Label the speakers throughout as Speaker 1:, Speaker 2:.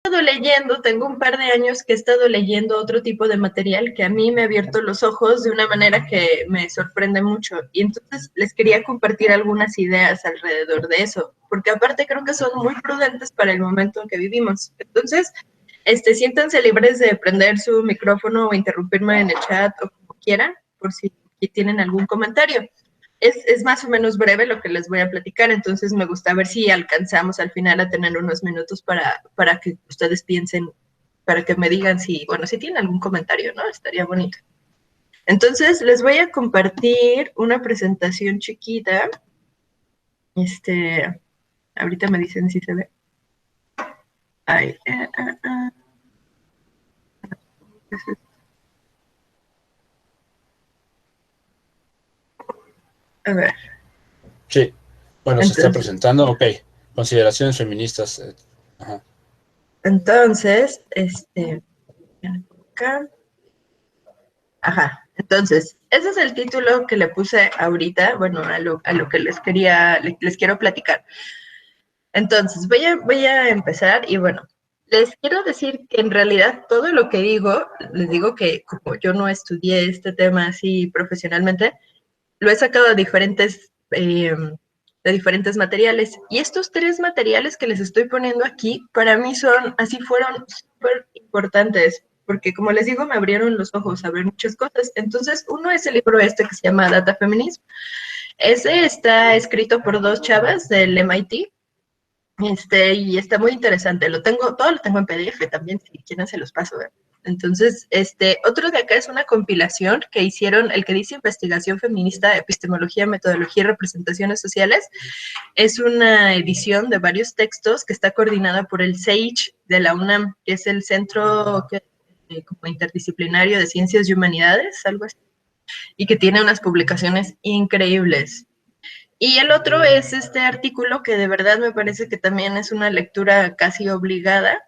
Speaker 1: estado leyendo, tengo un par de años que he estado leyendo otro tipo de material que a mí me ha abierto los ojos de una manera que me sorprende mucho. Y entonces les quería compartir algunas ideas alrededor de eso, porque aparte creo que son muy prudentes para el momento en que vivimos. Entonces, siéntanse libres de prender su micrófono o interrumpirme en el chat o como quieran, por si tienen algún comentario. Es más o menos breve lo que les voy a platicar, entonces me gusta ver si alcanzamos al final a tener unos minutos para que ustedes piensen, para que me digan si, bueno, si tienen algún comentario, ¿no? Estaría bonito. Entonces, les voy a compartir una presentación chiquita. Ahorita me dicen si se ve. Ay, a ver.
Speaker 2: Sí, bueno, entonces, se está presentando, ok. Consideraciones feministas. Ajá.
Speaker 1: Entonces, acá. Ajá, entonces, ese es el título que le puse ahorita, bueno, a lo que les quiero platicar. Entonces, voy a empezar y bueno, les quiero decir que en realidad todo lo que digo, les digo que como yo no estudié este tema así profesionalmente, lo he sacado de diferentes materiales. Y estos 3 materiales que les estoy poniendo aquí, para mí fueron súper importantes, porque como les digo, me abrieron los ojos a ver muchas cosas. Entonces, uno es el libro que se llama Data Feminism. Ese está escrito por 2 chavas del MIT, y está muy interesante. Todo lo tengo en PDF también, si quieren se los paso. Entonces, otro de acá es una compilación que hicieron, el que dice Investigación Feminista, Epistemología, Metodología y Representaciones Sociales. Es una edición de varios textos que está coordinada por el CEICH de la UNAM, que es el Centro como Interdisciplinario de Ciencias y Humanidades, algo así, y que tiene unas publicaciones increíbles. Y el otro es este artículo que de verdad me parece que también es una lectura casi obligada,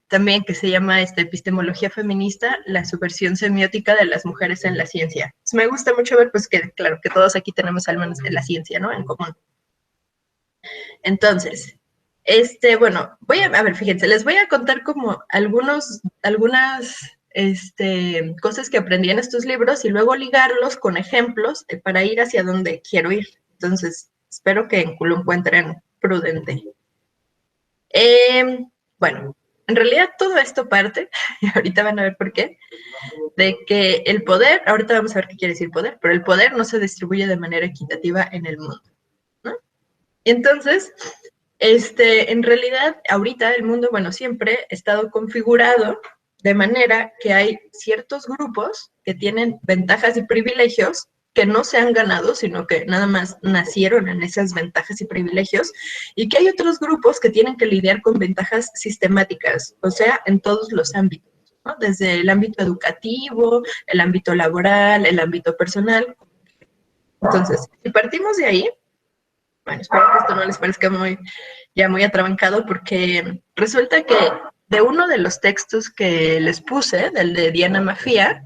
Speaker 1: también que se llama Epistemología Feminista, la subversión semiótica de las mujeres en la ciencia. Me gusta mucho ver, pues, que claro, que todos aquí tenemos al menos en la ciencia, ¿no? En común. Entonces, bueno, a ver, fíjense, les voy a contar como algunas cosas que aprendí en estos libros y luego ligarlos con ejemplos para ir hacia donde quiero ir. Entonces, espero que lo encuentren prudente. Bueno, en realidad todo esto parte, y ahorita van a ver por qué, de que el poder, ahorita vamos a ver qué quiere decir poder, pero el poder no se distribuye de manera equitativa en el mundo, ¿no? Entonces, en realidad, ahorita el mundo, bueno, siempre ha estado configurado de manera que hay ciertos grupos que tienen ventajas y privilegios que no se han ganado, sino que nada más nacieron en esas ventajas y privilegios, y que hay otros grupos que tienen que lidiar con ventajas sistemáticas, o sea, en todos los ámbitos, ¿no? Desde el ámbito educativo, el ámbito laboral, el ámbito personal. Entonces, si partimos de ahí, bueno, espero que esto no les parezca muy atrabancado, porque resulta que de uno de los textos que les puse, del de Diana Mafia,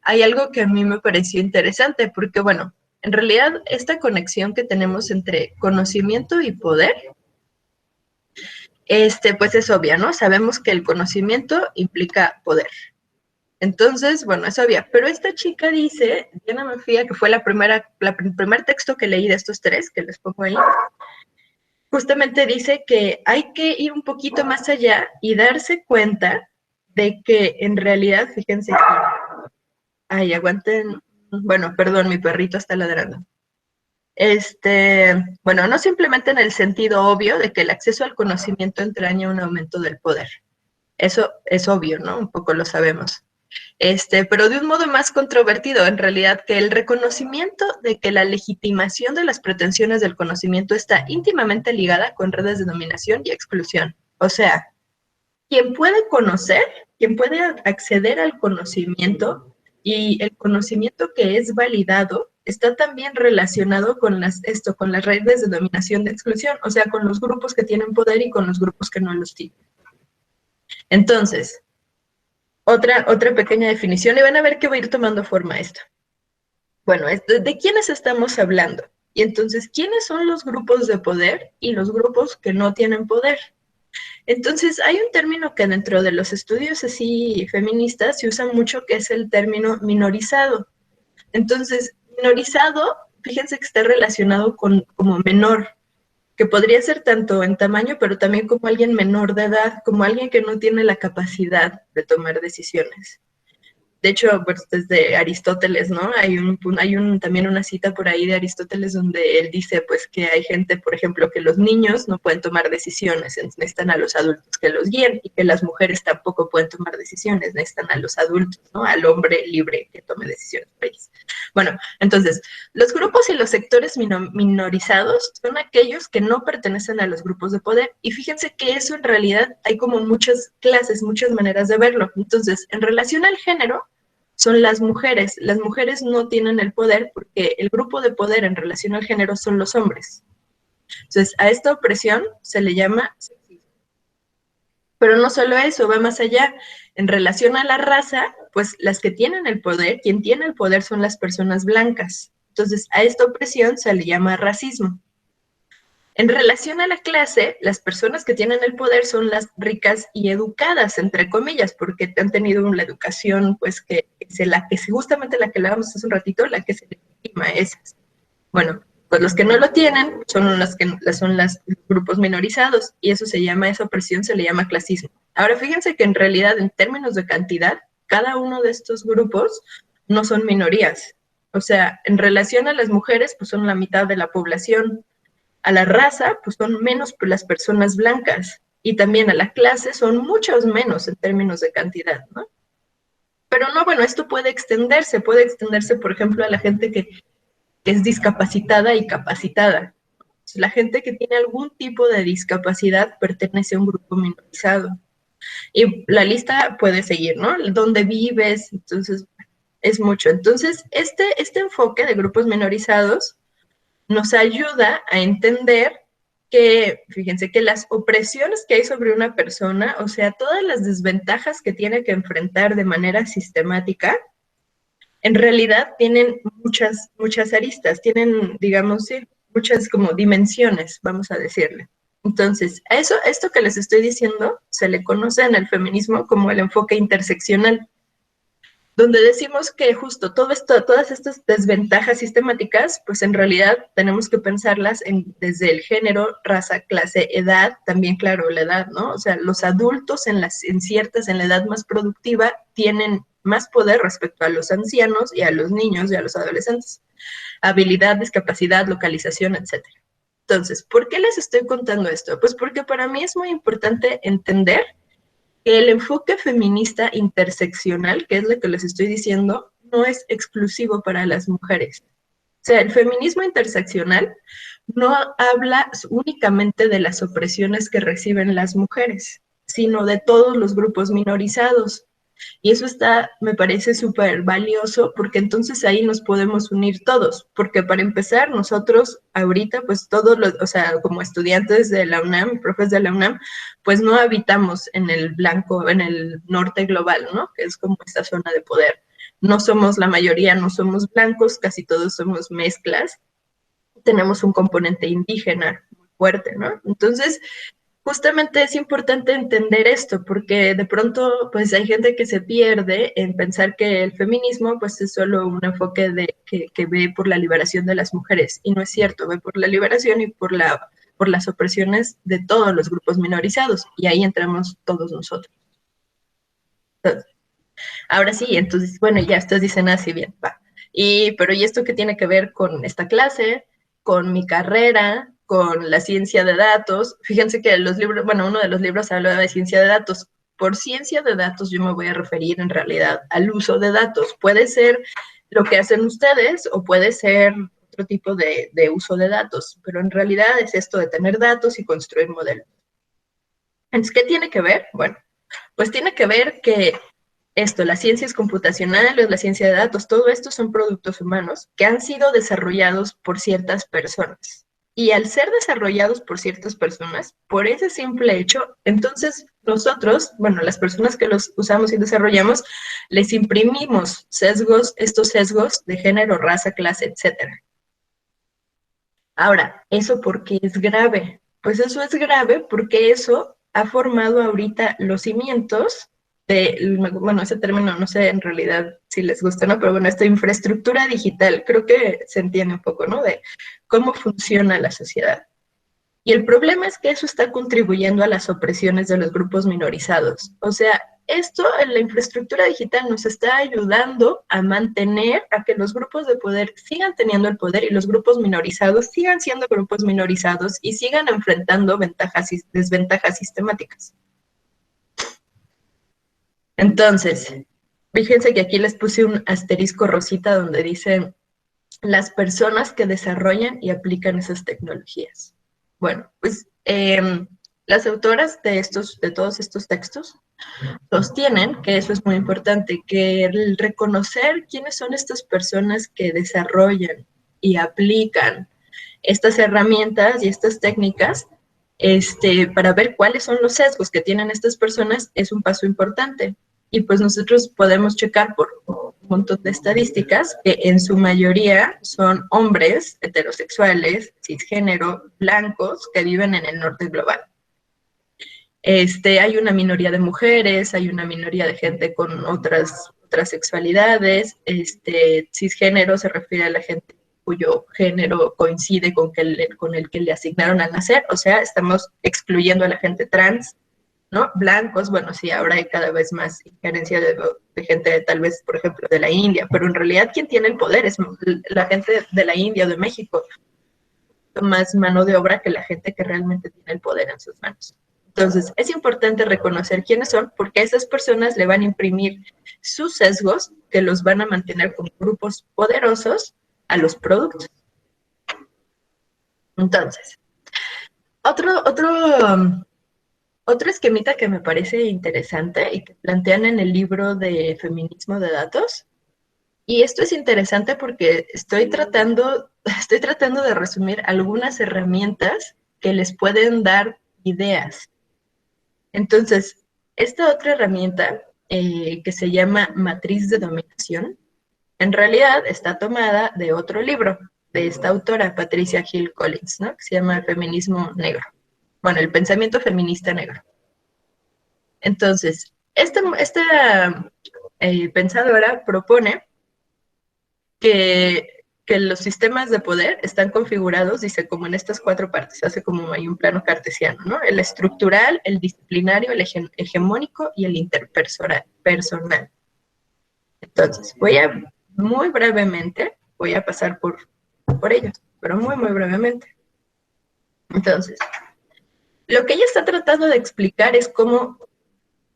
Speaker 1: hay algo que a mí me pareció interesante, porque bueno, en realidad esta conexión que tenemos entre conocimiento y poder, pues es obvia, ¿no? Sabemos que el conocimiento implica poder. Entonces, bueno, es obvia. Pero esta chica dice, Diana Mafia, que fue el primer texto que leí de estos 3, que les pongo ahí, justamente dice que hay que ir un poquito más allá y darse cuenta de que en realidad, fíjense, ay, aguanten, bueno, perdón, mi perrito está ladrando. Bueno, no simplemente en el sentido obvio de que el acceso al conocimiento entraña un aumento del poder. Eso es obvio, ¿no? Un poco lo sabemos. Pero de un modo más controvertido, en realidad, que el reconocimiento de que la legitimación de las pretensiones del conocimiento está íntimamente ligada con redes de dominación y exclusión. O sea, quien puede conocer, quien puede acceder al conocimiento y el conocimiento que es validado está también relacionado con las redes de dominación de exclusión, o sea, con los grupos que tienen poder y con los grupos que no los tienen. Entonces, otra pequeña definición, y van a ver que va a ir tomando forma esto. Bueno, ¿de quiénes estamos hablando? Y entonces, ¿quiénes son los grupos de poder y los grupos que no tienen poder? Entonces, hay un término que dentro de los estudios así feministas se usa mucho, que es el término minorizado. Entonces, minorizado, fíjense que está relacionado con como menor, que podría ser tanto en tamaño, pero también como alguien menor de edad, como alguien que no tiene la capacidad de tomar decisiones. De hecho, pues desde Aristóteles, ¿no? También una cita por ahí de Aristóteles donde él dice, pues, que hay gente, por ejemplo, que los niños no pueden tomar decisiones, necesitan a los adultos que los guíen, y que las mujeres tampoco pueden tomar decisiones, necesitan a los adultos, ¿no? Al hombre libre que tome decisiones por ellos. Bueno, entonces, los grupos y los sectores minorizados son aquellos que no pertenecen a los grupos de poder, y fíjense que eso en realidad hay como muchas clases, muchas maneras de verlo. Entonces, en relación al género, son las mujeres. Las mujeres no tienen el poder porque el grupo de poder en relación al género son los hombres. Entonces, a esta opresión se le llama sexismo. Pero no solo eso, va más allá. En relación a la raza, pues las que tienen el poder, quien tiene el poder son las personas blancas. Entonces, a esta opresión se le llama racismo. En relación a la clase, las personas que tienen el poder son las ricas y educadas, entre comillas, porque han tenido una educación, pues, justamente la que hablábamos hace un ratito, la que se legitima esas. Bueno, pues los que no lo tienen son los grupos minorizados, y esa opresión se le llama clasismo. Ahora, fíjense que en realidad, en términos de cantidad, cada uno de estos grupos no son minorías. O sea, en relación a las mujeres, pues son la mitad de la población. A la raza, pues son menos las personas blancas, y también a la clase son muchos menos en términos de cantidad, ¿no? Pero no, bueno, esto puede extenderse, por ejemplo, a la gente que es discapacitada y capacitada. La gente que tiene algún tipo de discapacidad pertenece a un grupo minorizado. Y la lista puede seguir, ¿no? ¿Dónde vives? Entonces, es mucho. Entonces, este enfoque de grupos minorizados nos ayuda a entender que, fíjense, que las opresiones que hay sobre una persona, o sea, todas las desventajas que tiene que enfrentar de manera sistemática, en realidad tienen muchas aristas, tienen, digamos, sí, muchas como dimensiones, vamos a decirle. Entonces, esto que les estoy diciendo se le conoce en el feminismo como el enfoque interseccional, donde decimos que justo todas estas desventajas sistemáticas, pues en realidad tenemos que pensarlas desde el género, raza, clase, edad, también claro, la edad, ¿no? O sea, los adultos en la edad más productiva tienen más poder respecto a los ancianos y a los niños y a los adolescentes. Habilidad, discapacidad, localización, etcétera. Entonces, ¿por qué les estoy contando esto? Pues porque para mí es muy importante entender que el enfoque feminista interseccional, que es lo que les estoy diciendo, no es exclusivo para las mujeres. O sea, el feminismo interseccional no habla únicamente de las opresiones que reciben las mujeres, sino de todos los grupos minorizados. Y eso me parece súper valioso, porque entonces ahí nos podemos unir todos, porque para empezar, nosotros ahorita, pues o sea, como estudiantes de la UNAM, profes de la UNAM, pues no habitamos en en el norte global, ¿no? Que es como esta zona de poder. No somos la mayoría, no somos blancos, casi todos somos mezclas. Tenemos un componente indígena muy fuerte, ¿no? Entonces, justamente es importante entender esto, porque de pronto pues hay gente que se pierde en pensar que el feminismo pues es solo un enfoque que ve por la liberación de las mujeres, y no es cierto, ve por la liberación y por las opresiones de todos los grupos minorizados, y ahí entramos todos nosotros. Entonces, ahora sí, entonces, bueno, ya ustedes dicen así, bien, va. Pero ¿y esto qué tiene que ver con esta clase, con mi carrera, con la ciencia de datos? Fíjense que los libros, bueno, uno de los libros habla de ciencia de datos. Por ciencia de datos yo me voy a referir en realidad al uso de datos. Puede ser lo que hacen ustedes o puede ser otro tipo de uso de datos, pero en realidad es esto de tener datos y construir modelos. Entonces, ¿qué tiene que ver? Bueno, pues tiene que ver que las ciencias computacionales, la ciencia de datos, todo esto son productos humanos que han sido desarrollados por ciertas personas. Y al ser desarrollados por ciertas personas, por ese simple hecho, entonces nosotros, bueno, las personas que los usamos y desarrollamos, les imprimimos estos sesgos de género, raza, clase, etcétera. Ahora, ¿eso por qué es grave? Pues eso es grave porque eso ha formado ahorita los cimientos de, bueno, ese término no sé en realidad si les gusta, ¿no? Pero bueno, esta infraestructura digital, creo que se entiende un poco, ¿no? De cómo funciona la sociedad. Y el problema es que eso está contribuyendo a las opresiones de los grupos minorizados. O sea, esto en la infraestructura digital nos está ayudando a mantener a que los grupos de poder sigan teniendo el poder y los grupos minorizados sigan siendo grupos minorizados y sigan enfrentando ventajas y desventajas sistemáticas. Entonces, fíjense que aquí les puse un asterisco rosita donde dice las personas que desarrollan y aplican esas tecnologías. Bueno, pues las autoras de todos estos textos sostienen que eso es muy importante, que el reconocer quiénes son estas personas que desarrollan y aplican estas herramientas y estas técnicas, para ver cuáles son los sesgos que tienen estas personas es un paso importante. Y pues nosotros podemos checar por un montón de estadísticas que en su mayoría son hombres heterosexuales, cisgénero, blancos, que viven en el norte global. Hay una minoría de mujeres, hay una minoría de gente con otras sexualidades, cisgénero se refiere a la gente cuyo género coincide con el que le asignaron al nacer, o sea, estamos excluyendo a la gente trans, ¿no? Blancos, bueno, sí, ahora hay cada vez más injerencia de gente, tal vez, por ejemplo, de la India, pero en realidad quien tiene el poder es la gente de la India o de México, más mano de obra que la gente que realmente tiene el poder en sus manos. Entonces, es importante reconocer quiénes son, porque a esas personas le van a imprimir sus sesgos que los van a mantener como grupos poderosos a los productos. Entonces, otro esquemita que me parece interesante y que plantean en el libro de Feminismo de Datos, y esto es interesante porque estoy tratando de resumir algunas herramientas que les pueden dar ideas. Entonces, esta otra herramienta que se llama matriz de dominación, en realidad está tomada de otro libro, de esta autora, Patricia Hill Collins, ¿no? Que se llama Feminismo Negro. Bueno, el pensamiento feminista negro. Entonces, esta pensadora propone que los sistemas de poder están configurados, dice, como en estas 4 partes, hace como hay un plano cartesiano, ¿no? El estructural, el disciplinario, el hegemónico y el interpersonal. Entonces, muy brevemente, voy a pasar por ellos, pero muy, muy brevemente. Entonces, lo que ella está tratando de explicar es cómo,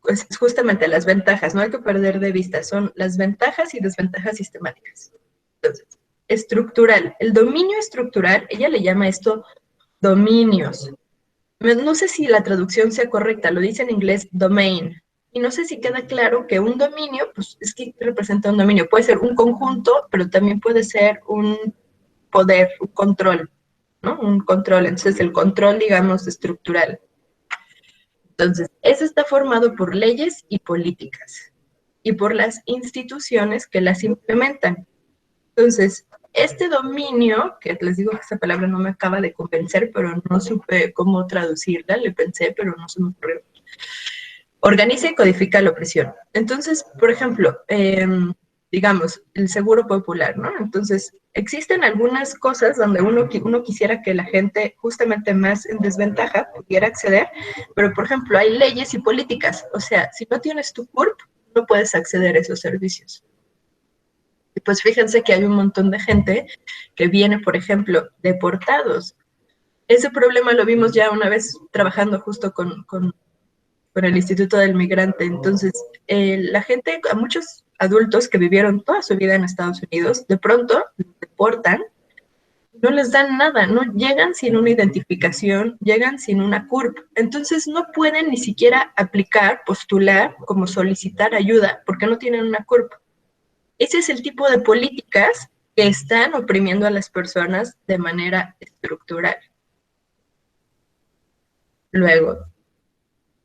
Speaker 1: pues, justamente las ventajas, no hay que perder de vista, son las ventajas y desventajas sistemáticas. Entonces, estructural, el dominio estructural, ella le llama esto dominios. No sé si la traducción sea correcta, lo dice en inglés domain, y no sé si queda claro que un dominio, pues es que representa un dominio, puede ser un conjunto, pero también puede ser un poder, un control, ¿no? Un control, entonces el control, digamos, estructural. Entonces, eso está formado por leyes y políticas, y por las instituciones que las implementan. Entonces, este dominio, que les digo que esta palabra no me acaba de convencer, pero no supe cómo traducirla, le pensé, pero no se me ocurrió. Organiza y codifica la opresión. Entonces, por ejemplo, digamos, el seguro popular, ¿no? Entonces, existen algunas cosas donde uno quisiera que la gente justamente más en desventaja pudiera acceder, pero, por ejemplo, hay leyes y políticas. O sea, si no tienes tu CURP, no puedes acceder a esos servicios. Y pues fíjense que hay un montón de gente que viene, por ejemplo, deportados. Ese problema lo vimos ya una vez trabajando justo con el Instituto del Migrante. Entonces, la gente, a muchos adultos que vivieron toda su vida en Estados Unidos, de pronto los deportan, no les dan nada, no llegan sin una identificación, llegan sin una CURP. Entonces, no pueden ni siquiera aplicar, postular, como solicitar ayuda, porque no tienen una CURP. Ese es el tipo de políticas que están oprimiendo a las personas de manera estructural. Luego,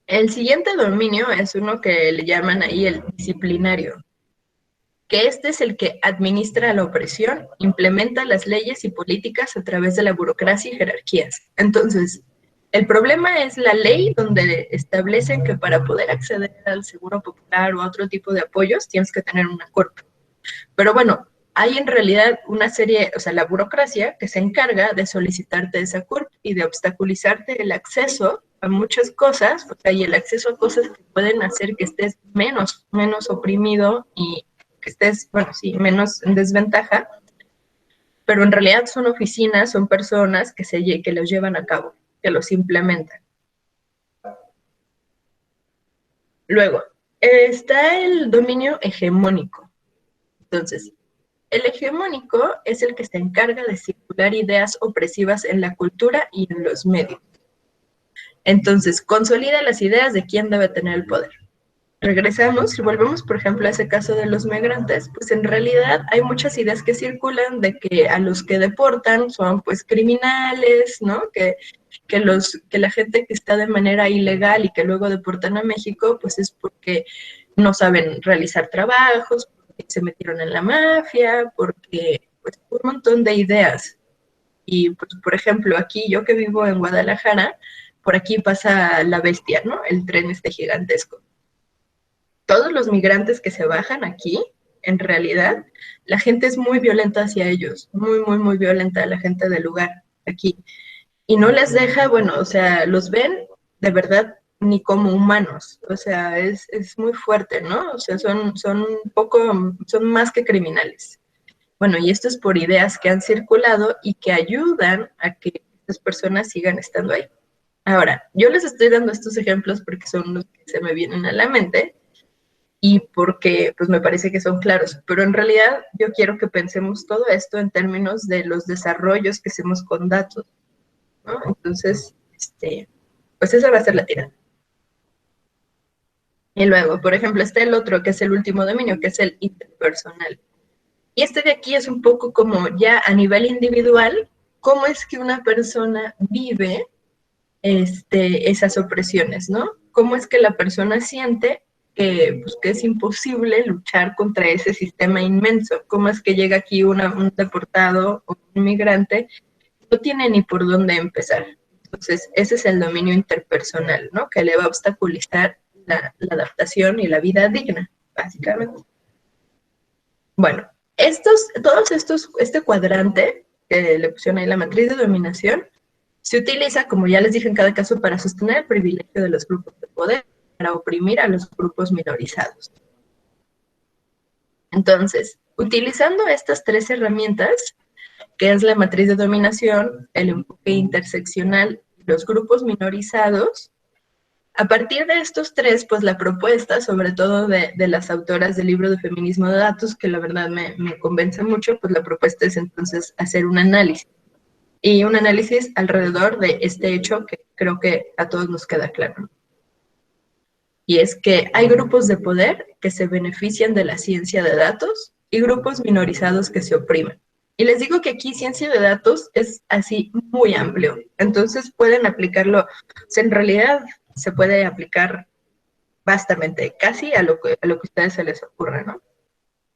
Speaker 1: el siguiente dominio es uno que le llaman ahí el disciplinario, que este es el que administra la opresión, implementa las leyes y políticas a través de la burocracia y jerarquías. Entonces, El problema es la ley donde establecen que para poder acceder al seguro popular o a otro tipo de apoyos tienes que tener una CURP. Pero bueno, hay en realidad una serie, o sea, la burocracia que se encarga de solicitarte esa CURP y de obstaculizarte el acceso a muchas cosas, o sea, y el acceso a cosas que pueden hacer que estés menos oprimido y que estés, bueno, sí, menos en desventaja, pero en realidad son oficinas, son personas que los llevan a cabo, que los implementan. Luego, está el dominio hegemónico. Entonces, el hegemónico es el que se encarga de circular ideas opresivas en la cultura y en los medios. Entonces, consolida las ideas de quién debe tener el poder. Regresamos y volvemos, por ejemplo, a ese caso de los migrantes, pues en realidad hay muchas ideas que circulan de que a los que deportan son pues criminales, ¿no? Que la gente que está de manera ilegal y que luego deportan a México, pues es porque no saben realizar trabajos, porque se metieron en la mafia, porque pues un montón de ideas. Y pues, por ejemplo, aquí yo que vivo en Guadalajara, por aquí pasa la bestia, ¿no? El tren este gigantesco. Todos los migrantes que se bajan aquí, en realidad, la gente es muy violenta hacia ellos, muy violenta la gente del lugar aquí. Y no les deja, bueno, o sea, los ven de verdad ni como humanos, o sea, es muy fuerte, ¿no? O sea, son más que criminales. Bueno, y esto es por ideas que han circulado y que ayudan a que estas personas sigan estando ahí. Ahora, yo les estoy dando estos ejemplos porque son los que se me vienen a la mente y porque pues me parece que son claros, pero en realidad yo quiero que pensemos todo esto en términos de los desarrollos que hacemos con datos, ¿no? Entonces, pues esa va a ser la tirada. Y luego, por ejemplo, está el otro, que es el último dominio, que es el interpersonal. Y este de aquí es un poco como ya a nivel individual, cómo es que una persona vive esas opresiones, ¿no? Cómo es que la persona siente pues, que es imposible luchar contra ese sistema inmenso. Cómo es que llega aquí un deportado o un inmigrante, no tiene ni por dónde empezar. Entonces, ese es el dominio interpersonal, ¿no? Que le va a obstaculizar la adaptación y la vida digna, básicamente. Bueno, este cuadrante que le pusieron ahí la matriz de dominación, se utiliza, como ya les dije en cada caso, para sostener el privilegio de los grupos de poder, para oprimir a los grupos minorizados. Entonces, utilizando estas tres herramientas, que es la matriz de dominación, el enfoque interseccional y los grupos minorizados, a partir de estos tres, pues la propuesta, sobre todo de las autoras del libro de Feminismo de Datos, que la verdad me convence mucho, pues la propuesta es entonces hacer un análisis. Y un análisis alrededor de este hecho que creo que a todos nos queda claro. Y es que hay grupos de poder que se benefician de la ciencia de datos y grupos minorizados que se oprimen. Y les digo que aquí ciencia de datos es así muy amplio. Entonces pueden aplicarlo, o sea, en realidad se puede aplicar vastamente, casi a lo que a ustedes se les ocurra, ¿no?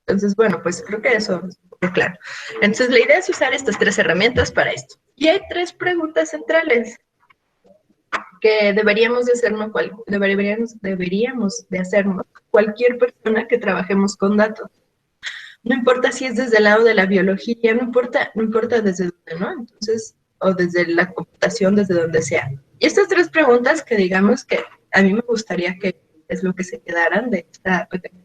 Speaker 1: Entonces, bueno, pues creo que eso es muy claro. Entonces, la idea es usar estas tres herramientas para esto. Y hay tres preguntas centrales que deberíamos de hacernos cualquier persona que trabajemos con datos. No importa si es desde el lado de la biología, no importa desde dónde, ¿no? Entonces, o desde la computación, desde donde sea. Y estas tres preguntas que digamos que a mí me gustaría que es lo que se quedaran de esta pequeña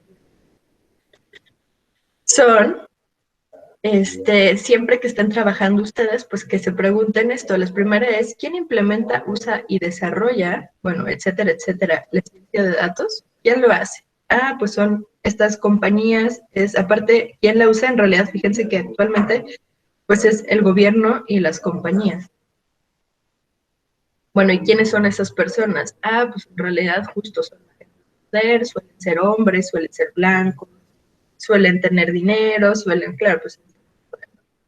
Speaker 1: son, siempre que estén trabajando ustedes, pues que se pregunten esto. La primera es, ¿quién implementa, usa y desarrolla, bueno, etcétera, etcétera, la ciencia de datos? ¿Quién lo hace? Ah, pues son estas compañías, aparte, ¿quién la usa? En realidad, fíjense que actualmente, pues es el gobierno y las compañías. Bueno, ¿y quiénes son esas personas? Ah, pues en realidad justo son la gente de poder, suelen ser hombres, suelen ser blancos, suelen tener dinero, claro, pues.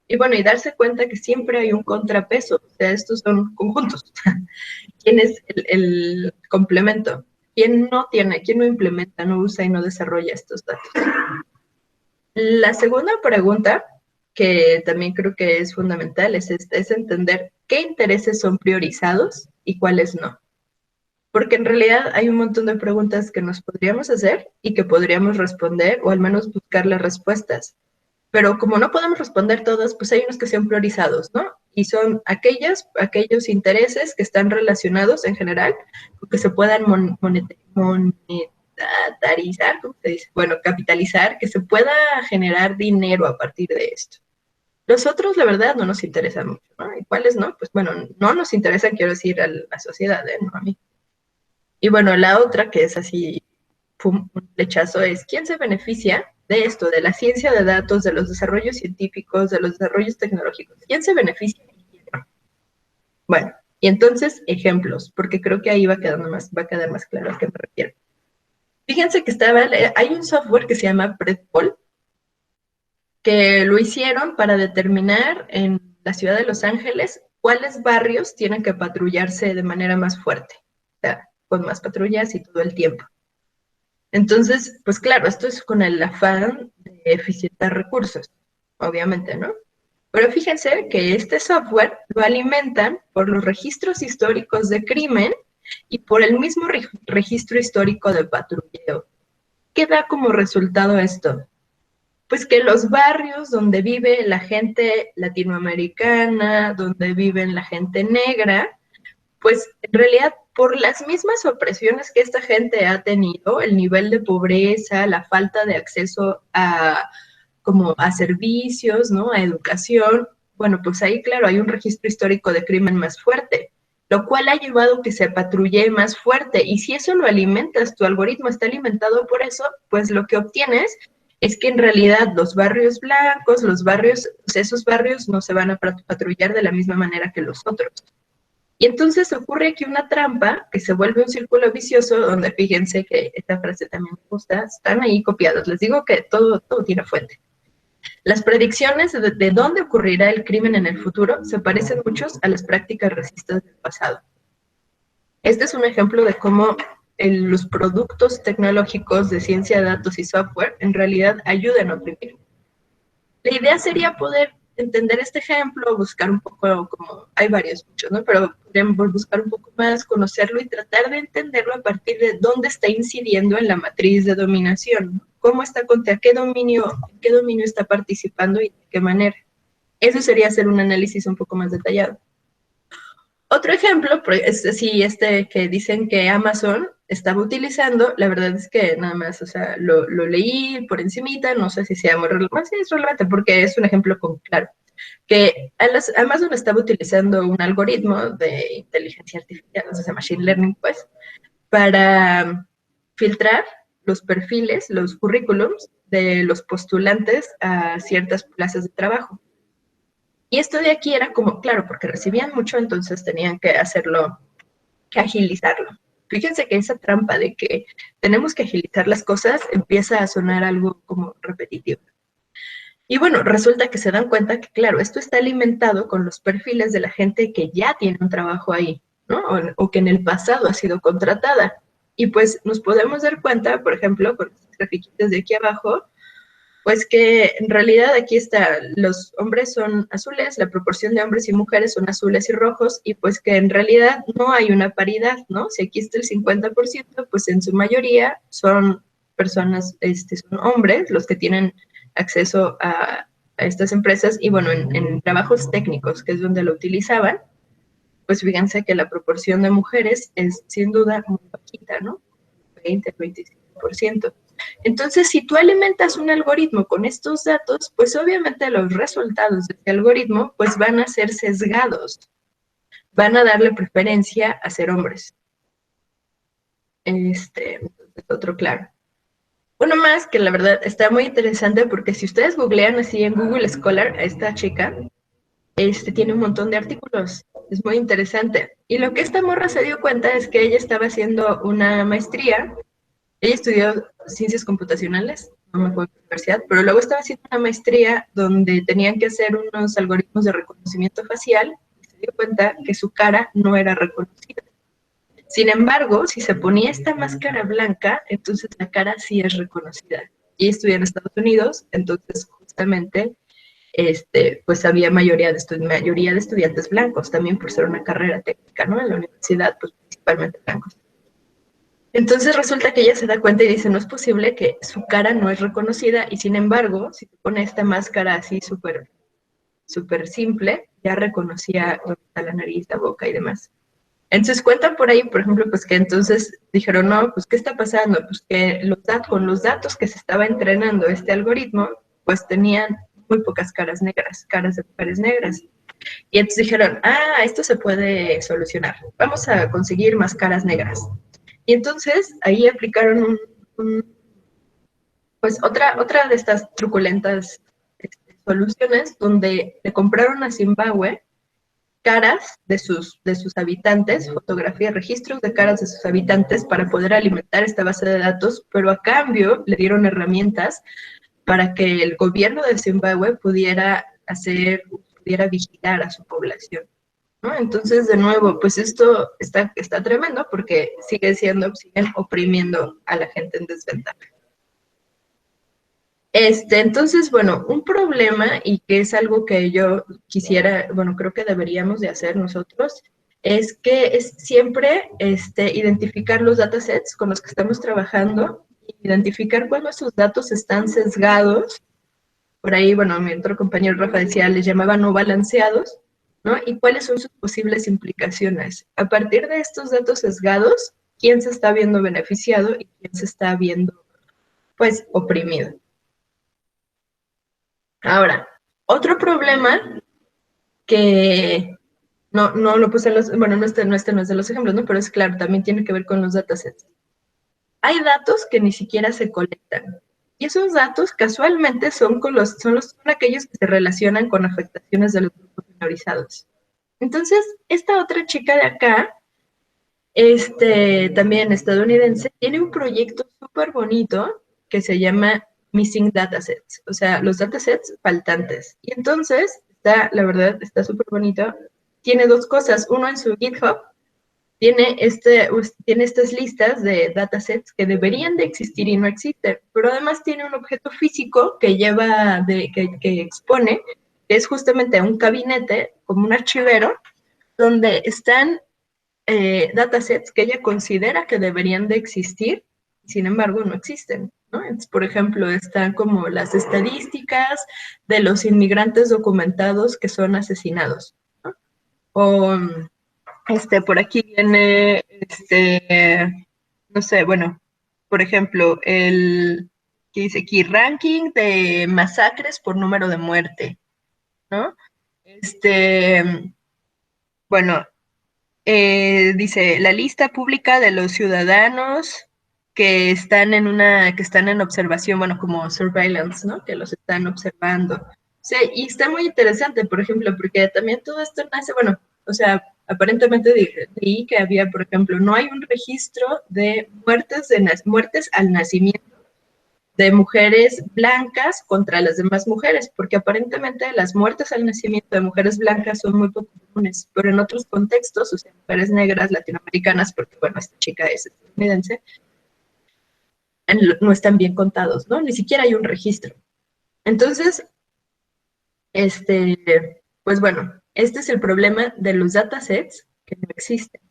Speaker 1: Y bueno, y darse cuenta que siempre hay un contrapeso, o sea, estos son conjuntos. ¿Quién es el complemento? ¿Quién no tiene, quién no implementa, no usa y no desarrolla estos datos? La segunda pregunta, que también creo que es fundamental, es entender qué intereses son priorizados y cuáles no. Porque en realidad hay un montón de preguntas que nos podríamos hacer y que podríamos responder o al menos buscar las respuestas. Pero como no podemos responder todas, pues hay unos que sean priorizados, ¿no? Y son aquellos intereses que están relacionados en general, que se puedan monetarizar, ¿cómo se dice? Bueno, capitalizar, que se pueda generar dinero a partir de esto. Los otros, la verdad, no nos interesan mucho, ¿no? ¿Y cuáles no? Pues bueno, no nos interesan, quiero decir, a la sociedad, ¿no? A mí. Y bueno, la otra que es así, pum, un flechazo, es quién se beneficia de esto, de la ciencia de datos, de los desarrollos científicos, de los desarrollos tecnológicos. ¿Quién se beneficia y quién no? Bueno, y entonces ejemplos, porque creo que ahí va a quedar más claro a qué me refiero. Fíjense que hay un software que se llama Predpol, que lo hicieron para determinar en la ciudad de Los Ángeles cuáles barrios tienen que patrullarse de manera más fuerte, o sea, con más patrullas y todo el tiempo. Entonces, pues claro, esto es con el afán de eficientar recursos, obviamente, ¿no? Pero fíjense que este software lo alimentan por los registros históricos de crimen y por el mismo registro histórico de patrulleo. ¿Qué da como resultado esto? Pues que los barrios donde vive la gente latinoamericana, donde vive la gente negra, pues en realidad por las mismas opresiones que esta gente ha tenido, el nivel de pobreza, la falta de acceso como a servicios, ¿no? A educación, bueno, pues ahí claro, hay un registro histórico de crimen más fuerte, lo cual ha llevado a que se patrullee más fuerte, y si eso lo alimentas, tu algoritmo está alimentado por eso, pues lo que obtienes es que en realidad los barrios blancos, esos barrios no se van a patrullar de la misma manera que los otros. Y entonces ocurre aquí una trampa que se vuelve un círculo vicioso donde fíjense que esta frase también me gusta, están ahí copiados. Les digo que todo tiene fuente. Las predicciones de dónde ocurrirá el crimen en el futuro se parecen muchos a las prácticas racistas del pasado. Este es un ejemplo de cómo los productos tecnológicos de ciencia de datos y software en realidad ayudan a oprimir. La idea sería poder entender este ejemplo, buscar un poco, como hay muchos, ¿no? Pero podríamos buscar un poco más, conocerlo y tratar de entenderlo a partir de dónde está incidiendo en la matriz de dominación, ¿no? ¿Cómo está, en qué dominio está participando y de qué manera? Eso sería hacer un análisis un poco más detallado. Otro ejemplo, es así, que dicen que Amazon estaba utilizando, la verdad es que nada más, o sea, lo leí por encimita, no sé si sea muy relevante, sí es relevante porque es un ejemplo claro, que Amazon estaba utilizando un algoritmo de inteligencia artificial, o sea, machine learning, pues, para filtrar los perfiles, los currículums de los postulantes a ciertas plazas de trabajo. Y esto de aquí era como, claro, porque recibían mucho, entonces tenían que agilizarlo. Fíjense que esa trampa de que tenemos que agilizar las cosas empieza a sonar algo como repetitivo. Y bueno, resulta que se dan cuenta que, claro, esto está alimentado con los perfiles de la gente que ya tiene un trabajo ahí, ¿no? O que en el pasado ha sido contratada. Y pues nos podemos dar cuenta, por ejemplo, con estos grafiquitos de aquí abajo, pues que en realidad aquí está, los hombres son azules, la proporción de hombres y mujeres son azules y rojos, y pues que en realidad no hay una paridad, ¿no? Si aquí está el 50%, pues en su mayoría son personas, son hombres los que tienen acceso a estas empresas, y bueno, en trabajos técnicos, que es donde lo utilizaban, pues fíjense que la proporción de mujeres es sin duda muy bajita, ¿no? 20-25%. Entonces, si tú alimentas un algoritmo con estos datos, pues obviamente los resultados de este algoritmo pues van a ser sesgados, van a darle preferencia a ser hombres. Otro claro. Uno más que la verdad está muy interesante porque si ustedes googlean así en Google Scholar a esta chica, tiene un montón de artículos, es muy interesante. Y lo que esta morra se dio cuenta es que ella estaba haciendo una maestría. Ella estudió ciencias computacionales, no me acuerdo qué universidad, pero luego estaba haciendo una maestría donde tenían que hacer unos algoritmos de reconocimiento facial y se dio cuenta que su cara no era reconocida. Sin embargo, si se ponía esta máscara blanca, entonces la cara sí es reconocida. Y estudió en Estados Unidos, entonces justamente pues había mayoría de estudiantes blancos, también por ser una carrera técnica, ¿no? En la universidad, pues principalmente blancos. Entonces resulta que ella se da cuenta y dice, no es posible que su cara no es reconocida, y sin embargo, si te pone esta máscara así súper simple, ya reconocía dónde está la nariz, la boca y demás. Entonces cuentan por ahí, por ejemplo, pues que entonces dijeron, no, pues ¿qué está pasando? Pues que con los datos que se estaba entrenando este algoritmo, pues tenían muy pocas caras negras, caras de mujeres negras. Y entonces dijeron, esto se puede solucionar, vamos a conseguir más caras negras. Y entonces ahí aplicaron pues otra de estas truculentas soluciones, donde le compraron a Zimbabue caras de sus habitantes, fotografías, registros de caras de sus habitantes para poder alimentar esta base de datos, pero a cambio le dieron herramientas para que el gobierno de Zimbabue pudiera vigilar a su población, ¿no? Entonces, de nuevo, pues esto está tremendo porque siguen oprimiendo a la gente en desventaja. Entonces, bueno, un problema, y que es algo que yo quisiera, bueno, creo que deberíamos de hacer nosotros, es que es siempre identificar los datasets con los que estamos trabajando, identificar cuándo esos datos están sesgados. Por ahí, bueno, mi otro compañero Rafa decía, les llamaba no balanceados, ¿no? Y cuáles son sus posibles implicaciones. A partir de estos datos sesgados, ¿quién se está viendo beneficiado y quién se está viendo, pues, oprimido? Ahora, otro problema que no lo puse en los, bueno, no es de los ejemplos, ¿no? Pero es claro, también tiene que ver con los datasets. Hay datos que ni siquiera se colectan. Y esos datos casualmente son aquellos que se relacionan con afectaciones de los grupos minorizados. Entonces, esta otra chica de acá, también estadounidense, tiene un proyecto súper bonito que se llama Missing Datasets, o sea, los datasets faltantes. Y entonces, la verdad, está súper bonito. Tiene dos cosas. Uno, en su GitHub, tiene estas listas de datasets que deberían de existir y no existen, pero además tiene un objeto físico que que expone, que es justamente un gabinete, como un archivero, donde están datasets que ella considera que deberían de existir, sin embargo no existen, ¿no? Entonces, por ejemplo, están como las estadísticas de los inmigrantes documentados que son asesinados, ¿no? O por aquí viene, no sé, bueno, por ejemplo, que dice aquí, ranking de masacres por número de muerte, ¿no? Bueno, dice, la lista pública de los ciudadanos que están en observación, bueno, como surveillance, ¿no? Que los están observando. Sí, y está muy interesante, por ejemplo, porque también todo esto nace, bueno, o sea, aparentemente leí que había, por ejemplo, no hay un registro de muertes al nacimiento de mujeres blancas contra las demás mujeres, porque aparentemente las muertes al nacimiento de mujeres blancas son muy poco comunes, pero en otros contextos, o sea, mujeres negras, latinoamericanas, porque bueno, esta chica es estadounidense, no están bien contados, ¿no? Ni siquiera hay un registro. Entonces, pues bueno, este es el problema de los datasets que no existen.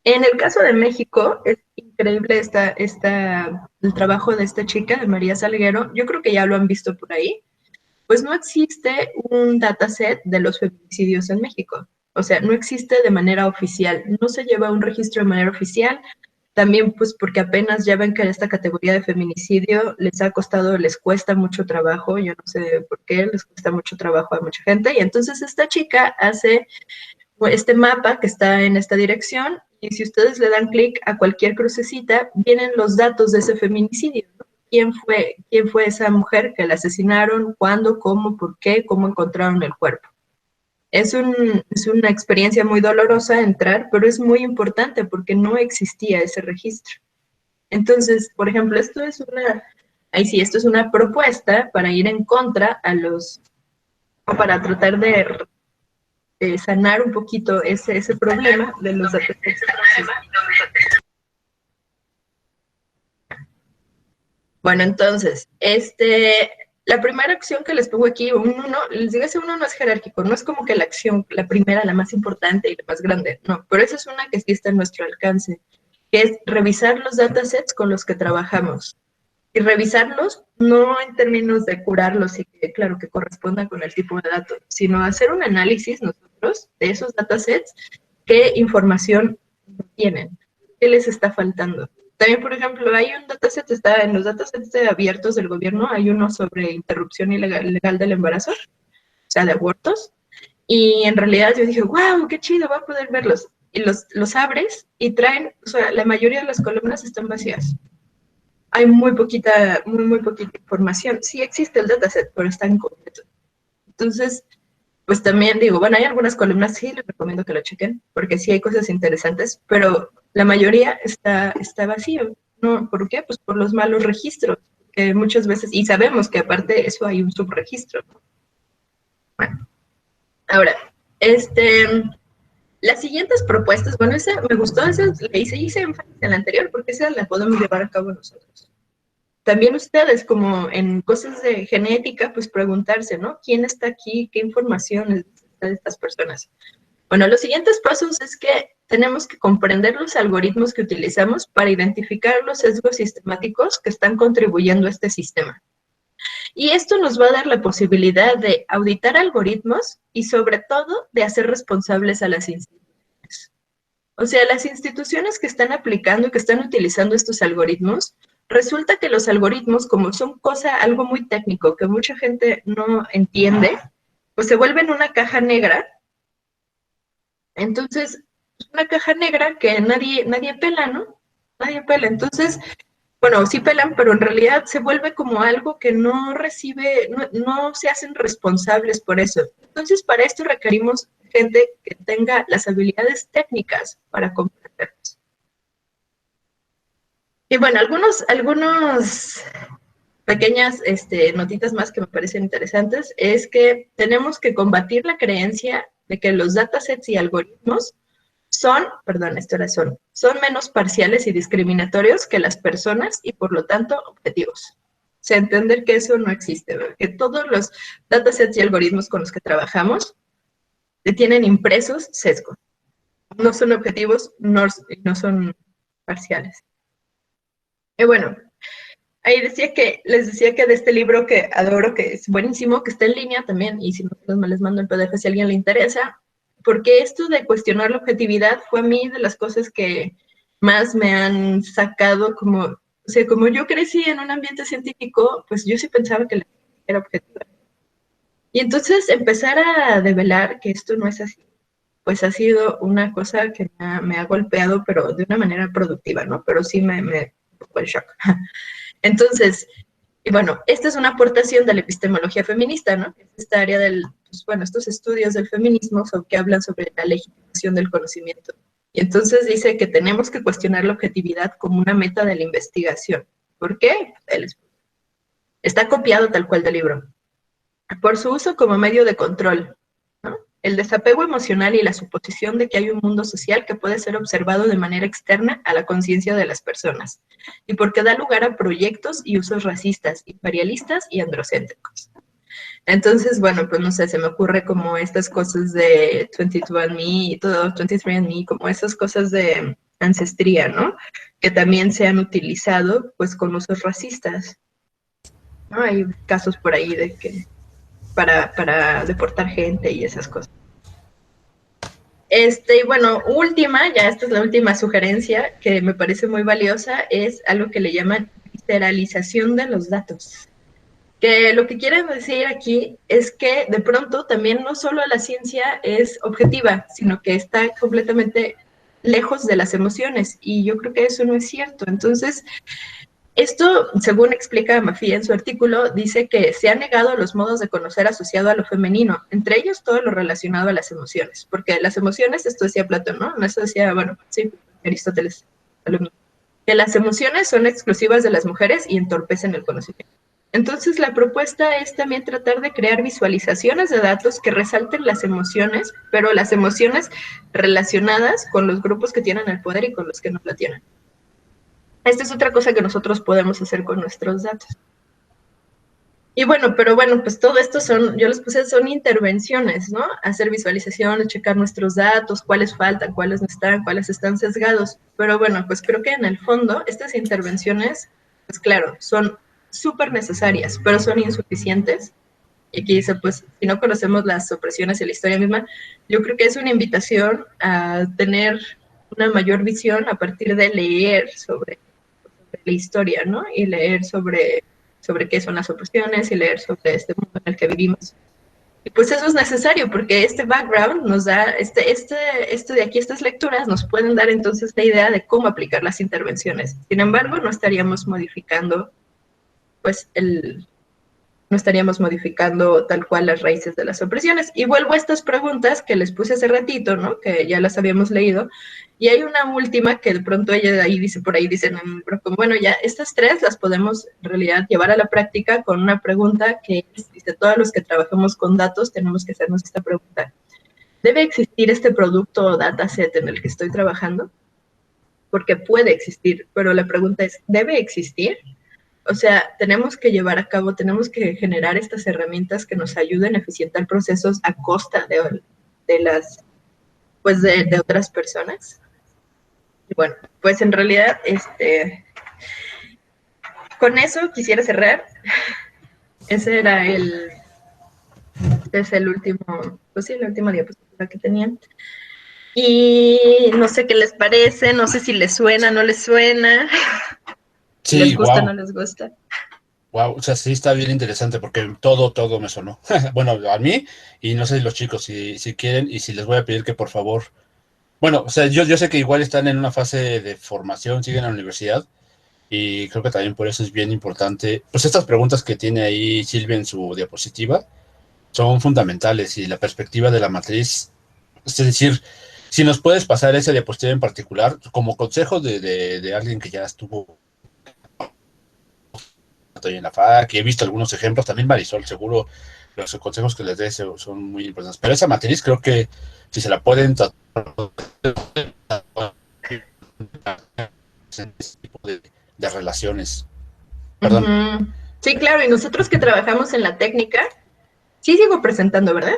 Speaker 1: En el caso de México, es increíble el trabajo de esta chica, de María Salguero. Yo creo que ya lo han visto por ahí. Pues no existe un dataset de los feminicidios en México. O sea, no existe de manera oficial. No se lleva un registro de manera oficial. También, pues, porque apenas ya ven que esta categoría de feminicidio les cuesta mucho trabajo. Yo no sé por qué, les cuesta mucho trabajo a mucha gente. Y entonces esta chica hace este mapa que está en esta dirección, y si ustedes le dan clic a cualquier crucecita, vienen los datos de ese feminicidio, ¿no? ¿Quién fue esa mujer que la asesinaron? ¿Cuándo? ¿Cómo? ¿Por qué? ¿Cómo encontraron el cuerpo? Es una experiencia muy dolorosa entrar, pero es muy importante porque no existía ese registro. Entonces, por ejemplo, esto es una propuesta para ir en contra para tratar de sanar un poquito ese problema de los datos. Bueno, entonces, La primera acción que les pongo aquí, les digo, ese uno no es jerárquico, no es como que la acción, la primera, la más importante y la más grande, no, pero esa es una que sí está a nuestro alcance, que es revisar los datasets con los que trabajamos. Y revisarlos no en términos de curarlos y que, claro, que correspondan con el tipo de datos, sino hacer un análisis nosotros de esos datasets, qué información tienen, qué les está faltando. También, por ejemplo, hay un dataset, está en los datasets abiertos del gobierno, hay uno sobre interrupción ilegal del embarazo, o sea, de abortos, y en realidad yo dije, wow, qué chido, voy a poder verlos. Y los abres y traen, o sea, la mayoría de las columnas están vacías. Hay muy poquita información. Sí existe el dataset, pero está incompleto. Entonces, pues también digo, bueno, hay algunas columnas, sí, les recomiendo que lo chequen, porque sí hay cosas interesantes, pero la mayoría está vacío. ¿No? ¿Por qué? Pues por los malos registros, que muchas veces, y sabemos que aparte de eso hay un subregistro. Bueno, ahora, las siguientes propuestas, bueno, esa me gustó, esa le hice énfasis en la anterior, porque esa la podemos llevar a cabo nosotros. También ustedes, como en cosas de genética, pues preguntarse, ¿no? ¿Quién está aquí? ¿Qué información necesitan estas personas? Bueno, los siguientes pasos es que tenemos que comprender los algoritmos que utilizamos para identificar los sesgos sistemáticos que están contribuyendo a este sistema. Y esto nos va a dar la posibilidad de auditar algoritmos y sobre todo de hacer responsables a las instituciones. O sea, las instituciones que están aplicando y que están utilizando estos algoritmos, resulta que los algoritmos, como son algo muy técnico que mucha gente no entiende, pues se vuelven una caja negra. Entonces, una caja negra que nadie pela, ¿no? Nadie pela. Entonces, bueno, sí pelan, pero en realidad se vuelve como algo que no recibe, no se hacen responsables por eso. Entonces, para esto requerimos gente que tenga las habilidades técnicas para comprenderlos. Y bueno, algunos pequeñas notitas más que me parecen interesantes es que tenemos que combatir la creencia de que los datasets y algoritmos son menos parciales y discriminatorios que las personas y por lo tanto objetivos. O sea, entender que eso no existe, ¿verdad? Que todos los datasets y algoritmos con los que trabajamos tienen impresos sesgos. No son objetivos, no son parciales. Y bueno, ahí les decía que de este libro que adoro, que es buenísimo, que está en línea también, y si no, me les mando el PDF si a alguien le interesa, porque esto de cuestionar la objetividad fue a mí de las cosas que más me han sacado como, o sea, como yo crecí en un ambiente científico, pues yo sí pensaba que la era objetiva. Y entonces empezar a develar que esto no es así, pues ha sido una cosa que me ha golpeado, pero de una manera productiva, ¿no? Pero sí me un poco el shock. Entonces, y bueno, esta es una aportación de la epistemología feminista, ¿no? Esta área estos estudios del feminismo que hablan sobre la legitimación del conocimiento. Y entonces dice que tenemos que cuestionar la objetividad como una meta de la investigación. ¿Por qué? Está copiado tal cual del libro. Por su uso como medio de control, ¿no? El desapego emocional y la suposición de que hay un mundo social que puede ser observado de manera externa a la conciencia de las personas, y porque da lugar a proyectos y usos racistas, imperialistas y androcéntricos. Entonces, bueno, pues no sé, se me ocurre como estas cosas de 22andMe y todo, 23andMe, como esas cosas de ancestría, ¿no? Que también se han utilizado, pues, con usos racistas, ¿no? Hay casos por ahí de que para deportar gente y esas cosas. Y bueno, esta es la última sugerencia que me parece muy valiosa, es algo que le llaman visceralización de los datos. Que lo que quieren decir aquí es que de pronto también no solo la ciencia es objetiva, sino que está completamente lejos de las emociones, y yo creo que eso no es cierto. Entonces, esto, según explica Mafia en su artículo, dice que se han negado los modos de conocer asociado a lo femenino, entre ellos todo lo relacionado a las emociones, porque las emociones, esto decía Platón, ¿no? Eso decía, bueno, sí, Aristóteles, que las emociones son exclusivas de las mujeres y entorpecen el conocimiento. Entonces, la propuesta es también tratar de crear visualizaciones de datos que resalten las emociones, pero las emociones relacionadas con los grupos que tienen el poder y con los que no lo tienen. Esta es otra cosa que nosotros podemos hacer con nuestros datos. Y bueno, pero bueno, pues todo esto yo les puse, son intervenciones, ¿no? Hacer visualizaciones, checar nuestros datos, cuáles faltan, cuáles no están, cuáles están sesgados. Pero bueno, pues creo que en el fondo estas intervenciones, pues claro, son súper necesarias, pero son insuficientes. Y aquí dice, pues, si no conocemos las opresiones y la historia misma, yo creo que es una invitación a tener una mayor visión a partir de leer sobre la historia, ¿no? Y leer sobre qué son las opresiones y leer sobre este mundo en el que vivimos. Y pues eso es necesario porque este background nos da, esto de aquí, estas lecturas nos pueden dar entonces la idea de cómo aplicar las intervenciones. Sin embargo, no estaríamos modificando pues no estaríamos modificando tal cual las raíces de las opresiones. Y vuelvo a estas preguntas que les puse hace ratito, ¿no? Que ya las habíamos leído. Y hay una última que de pronto ella de ahí dice, por ahí dicen, bueno, ya estas tres las podemos en realidad llevar a la práctica con una pregunta que dice, todos los que trabajamos con datos tenemos que hacernos esta pregunta. ¿Debe existir este producto o dataset en el que estoy trabajando? Porque puede existir, pero la pregunta es, ¿debe existir? O sea, tenemos que llevar a cabo, tenemos que generar estas herramientas que nos ayuden a eficientar procesos a costa de las, pues de otras personas. Y bueno, pues en realidad, con eso quisiera cerrar. Ese era es el último, pues sí, la última diapositiva que tenían. Y no sé qué les parece, no sé si les suena, no les suena.
Speaker 2: Sí,
Speaker 1: ¿Les gusta,
Speaker 2: wow.
Speaker 1: no les gusta?
Speaker 2: Wow, o sea, sí está bien interesante porque todo me sonó. Bueno, a mí, y no sé si los chicos, si quieren, y si les voy a pedir que por favor, bueno, o sea, yo sé que igual están en una fase de formación, siguen en la universidad, y creo que también por eso es bien importante, pues estas preguntas que tiene ahí Silvia en su diapositiva son fundamentales, y la perspectiva de la matriz, es decir, si nos puedes pasar esa diapositiva en particular, como consejo de alguien que ya estuvo estoy en la FAC, y he visto algunos ejemplos, también Marisol, seguro los consejos que les dé son muy importantes. Pero esa matriz creo que si se la pueden tratar en este tipo de relaciones. Perdón.
Speaker 1: Sí, claro, y nosotros que trabajamos en la técnica, sí sigo presentando, ¿verdad?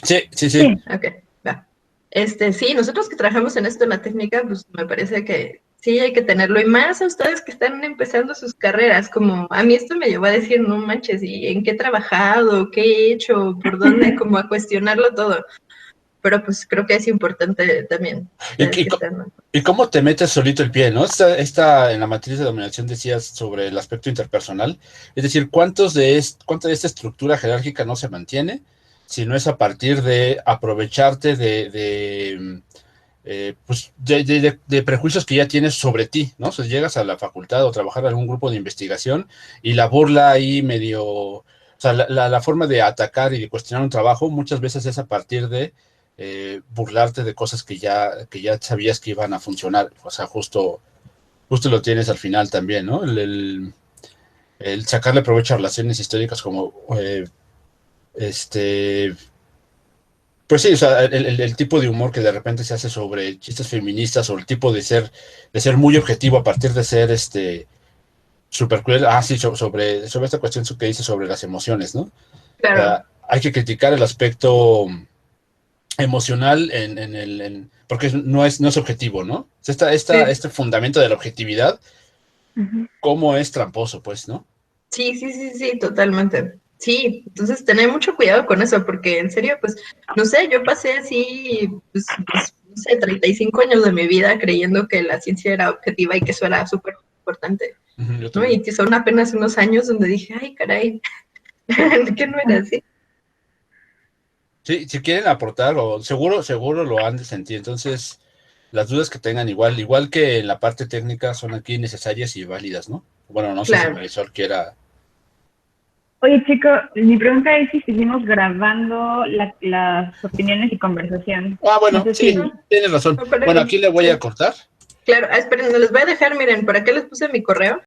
Speaker 2: Sí.
Speaker 1: Ok, va. Sí, nosotros que trabajamos en esto en la técnica, pues me parece que sí hay que tenerlo, y más a ustedes que están empezando sus carreras, como a mí esto me llevó a decir, no manches, ¿y en qué he trabajado? ¿Qué he hecho? ¿Por dónde? Como a cuestionarlo todo. Pero pues creo que es importante también.
Speaker 2: ¿Y cómo te metes solito el pie, no? En la matriz de dominación decías sobre el aspecto interpersonal, es decir, ¿cuánta de esta estructura jerárquica no se mantiene? Si no es a partir de aprovecharte de prejuicios que ya tienes sobre ti, ¿no? O sea, llegas a la facultad o trabajar en algún grupo de investigación y la burla ahí medio, o sea, la forma de atacar y de cuestionar un trabajo muchas veces es a partir de burlarte de cosas que ya sabías que iban a funcionar. O sea, justo lo tienes al final también, ¿no? El sacarle provecho a relaciones históricas como pues sí, o sea, el tipo de humor que de repente se hace sobre chistes feministas, o el tipo de ser muy objetivo a partir de ser súper cruel. Ah, sí, sobre esta cuestión que dice sobre las emociones, ¿no?
Speaker 1: Claro.
Speaker 2: Hay que criticar el aspecto emocional porque no es objetivo, ¿no? Este fundamento de la objetividad, ¿cómo es tramposo, pues, no?
Speaker 1: Sí, totalmente. Sí, entonces tener mucho cuidado con eso, porque en serio, pues, no sé, yo pasé así, pues, no sé, 35 años de mi vida creyendo que la ciencia era objetiva y que eso era súper importante, ¿no? Y son apenas unos años donde dije, ay, caray, que no era así.
Speaker 2: Sí, si quieren aportar, o seguro lo han de sentir. Entonces, las dudas que tengan, igual que en la parte técnica, son aquí necesarias y válidas, ¿no? Bueno, no sé si Marisol quiera.
Speaker 3: Oye, chico, mi pregunta es si seguimos grabando las opiniones y conversación.
Speaker 2: Ah, bueno, sí, tienes razón. Bueno, aquí le voy a cortar.
Speaker 1: Claro, esperen, les voy a dejar, miren, por acá les puse mi correo.